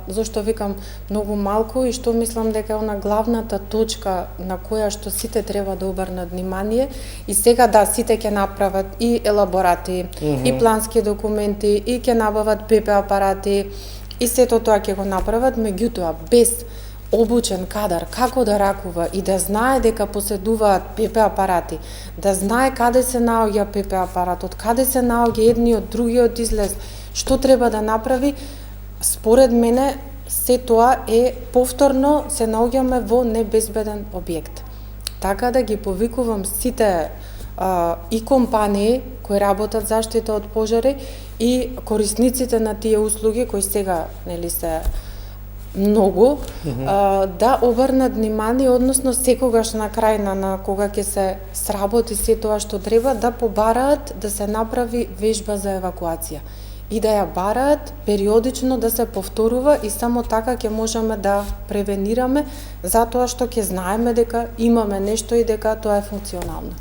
Зошто викам многу малку и што мислам дека е она главната точка на која што сите треба да обрнат внимание и сега да, сите ќе направат и елаборати, и плански документи, и ќе набават ПП апарати, и сето тоа ќе го направат, меѓутоа без обучен кадар како да ракува и да знае дека поседуваат ПП апарати, да знае каде се наоѓа ПП апаратот, каде се наоѓа едниот, другиот излез, што треба да направи, според мене се тоа е повторно се наоѓаме во небезбеден објект. Така да ги повикувам сите и компании кои работат заштита од пожари и корисниците на тие услуги кои сега нели се многу, да обрнат внимание, односно секогаш на крај на кога ќе се сработи се тоа што треба, да побараат да се направи вежба за евакуација и да ја бараат периодично да се повторува и само така ќе можеме да превенираме затоа што ќе знаеме дека имаме нешто и дека тоа е функционално.